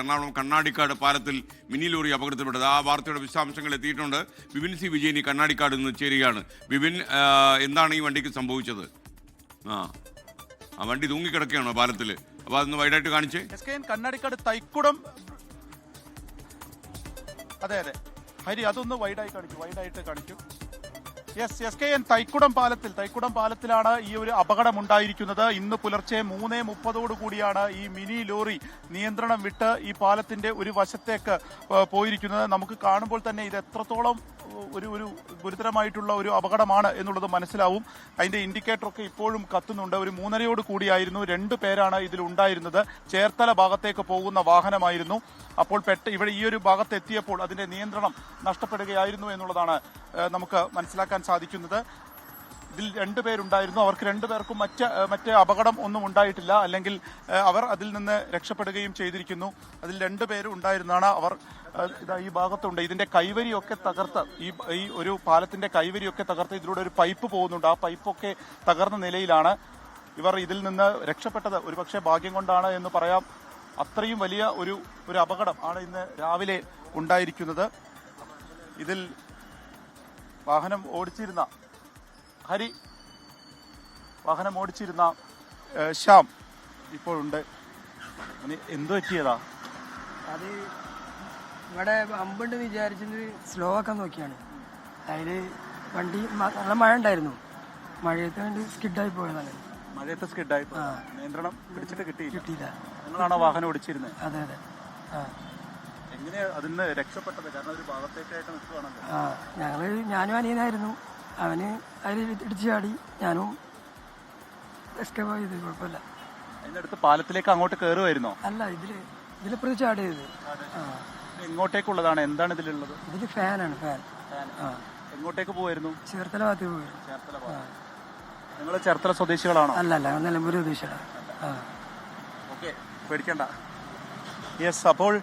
എറണാകുളം കണ്ണാടിക്കാട് പാലത്തിൽ mini lorry അപകടത്തിൽപ്പെട്ടത്. ആ വാർത്തയുടെ വിശദാംശങ്ങൾ എത്തിയിട്ടുണ്ട്. ബിപിൻ സി വിജയൻ കണ്ണാടിക്കാട് നിന്ന് ചേരുകയാണ്. ബിപിൻ, എന്താണ് ഈ വണ്ടിക്ക് സംഭവിച്ചത്? ആ വണ്ടി തൂങ്ങിക്കിടക്കുകയാണോ പാലത്തിൽ? അപ്പോൾ അതൊന്ന് വൈഡായിട്ട് കാണിച്ചേ. കണ്ണാടിക്കാട് തൈക്കുടം, അതെ അതെ ഹരി, അതൊന്ന് വൈഡായിട്ട് കാണിക്കൂ. SKN തൈക്കുടം പാലത്തിലാണ് ഈ ഒരു അപകടം ഉണ്ടായിരിക്കുന്നത്. ഇന്ന് പുലർച്ചെ 3:30 കൂടിയാണ് ഈ മിനി ലോറി നിയന്ത്രണം വിട്ട് ഈ പാലത്തിന്റെ ഒരു വശത്തേക്ക് പോയിരിക്കുന്നത്. നമുക്ക് കാണുമ്പോൾ തന്നെ ഇത് എത്രത്തോളം ഒരു ഗുരുതരമായിട്ടുള്ള ഒരു അപകടമാണ് എന്നുള്ളത് മനസ്സിലാവും. അതിന്റെ ഇൻഡിക്കേറ്ററൊക്കെ ഇപ്പോഴും കത്തുന്നുണ്ട്. ഒരു 3:30 കൂടിയായിരുന്നു. 2 പേരാണ് ഇതിലുണ്ടായിരുന്നത്. ചേർത്തല ഭാഗത്തേക്ക് പോകുന്ന വാഹനമായിരുന്നു. അപ്പോൾ ഇവിടെ ഈ ഒരു ഭാഗത്ത് എത്തിയപ്പോൾ അതിന്റെ നിയന്ത്രണം നഷ്ടപ്പെടുകയായിരുന്നു എന്നുള്ളതാണ് നമുക്ക് മനസ്സിലാക്കാൻ സാധിക്കുന്നത്. ഇതിൽ 2 പേരുണ്ടായിരുന്നു. അവർക്ക് 2 പേർക്കും മറ്റ് അപകടം ഒന്നും ഉണ്ടായിട്ടില്ല. അല്ലെങ്കിൽ അവർ അതിൽ നിന്ന് രക്ഷപ്പെടുകയും ചെയ്തിരിക്കുന്നു. അതിൽ 2 പേരും ഉണ്ടായിരുന്നാണ്. അവർ ഈ ഭാഗത്തുണ്ട്. ഇതിന്റെ കൈവരിയൊക്കെ തകർത്ത്, ഈ ഒരു പാലത്തിന്റെ കൈവരിയൊക്കെ തകർത്ത് ഇതിലൂടെ ഒരു പൈപ്പ് പോകുന്നുണ്ട്. ആ പൈപ്പൊക്കെ തകർന്ന നിലയിലാണ്. ഇവർ ഇതിൽ നിന്ന് രക്ഷപ്പെട്ടത് ഒരുപക്ഷെ ഭാഗ്യം കൊണ്ടാണ് എന്ന് പറയാം. അത്രയും വലിയ ഒരു അപകടം ആണ് ഇന്ന് രാവിലെ ഉണ്ടായിരിക്കുന്നത്. ഇതിൽ വാഹനം ഓടിച്ചിരുന്ന ശ്യാം ഇപ്പോഴുണ്ട്. എന്തോ പറ്റിയതാ? അത് ഇവിടെ അമ്പുണ്ട് വിചാരിച്ചത് സ്ലോ ആക്കാൻ നോക്കിയാണ്. അതില് വണ്ടി നല്ല മഴ ഉണ്ടായിരുന്നു. മഴയത്ത് വേണ്ടി സ്കിഡായി പോയതാണ്. നിയന്ത്രണം പിടിച്ചിട്ട് കിട്ടിയില്ല. നിങ്ങളാണോ വാഹനം ഓടിച്ചിരുന്നത്? അതെ അതെ. എങ്ങനെയാ അതിന് രക്ഷപ്പെട്ടത്? കാരണം ഒരു ഭാഗത്തേക്കായിട്ട് നിൽക്കുകയാണല്ലോ. ഞാനും അനിയനായിരുന്നു. അവന് അതിൽ ഇടിച്ചു ചാടി. ഞാനും എസ്കേപ്പ് ചെയ്ത് കുഴപ്പമില്ല. അതിനടുത്ത് പാലത്തിലേക്ക് അങ്ങോട്ട് കയറുമായിരുന്നോ? അല്ല, ഇതിലിപ്പുറത്ത് ചാടിയത്. എങ്ങോട്ടേക്കുള്ളതാണ്? എന്താണ് ഇതിലുള്ളത്? ഇതില് ഫാനാണ്. ഫാൻ. എങ്ങോട്ടേക്ക് പോവായിരുന്നു? ചേർത്തല ഭാഗത്തേക്ക് പോയിരുന്നു. നിങ്ങൾ ചേർത്തല സ്വദേശികളാണോ? അല്ല, നിലമ്പൂർ സ്വദേശികളാണ്. ഓക്കെ, പേടിക്കണ്ട. അപ്പോൾ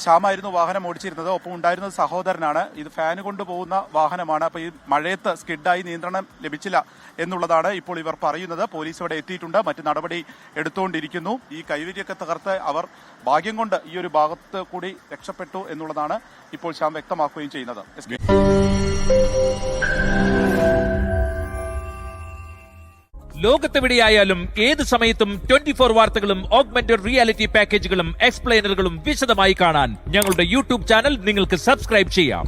ശ്യാമായിരുന്നു വാഹനം ഓടിച്ചിരുന്നത്. ഒപ്പം ഉണ്ടായിരുന്നത് സഹോദരനാണ്. ഇത് ഫാന് കൊണ്ടുപോകുന്ന വാഹനമാണ്. അപ്പോൾ ഈ മഴയത്ത് സ്കിഡായി നിയന്ത്രണം ലഭിച്ചില്ല എന്നുള്ളതാണ് ഇപ്പോൾ ഇവർ പറയുന്നത്. പോലീസ് ഇവിടെ എത്തിയിട്ടുണ്ട്. മറ്റു നടപടി എടുത്തുകൊണ്ടിരിക്കുന്നു. ഈ കൈവരിയൊക്കെ തകർത്ത് അവർ ഭാഗ്യം കൊണ്ട് ഈ ഒരു ഭാഗത്ത് കൂടി രക്ഷപ്പെട്ടു എന്നുള്ളതാണ് ഇപ്പോൾ ശ്യാം വ്യക്തമാക്കുകയും ചെയ്യുന്നത്. ലോകത്തെവിടെയായാലും ഏത് സമയത്തും 24 വാർത്തകളും ഓഗ്മെന്റഡ് റിയാലിറ്റി പാക്കേജുകളും എക്സ്പ്ലെയിനറുകളും വിശദമായി കാണാൻ ഞങ്ങളുടെ യൂട്യൂബ് ചാനൽ നിങ്ങൾക്ക് സബ്സ്ക്രൈബ് ചെയ്യാം.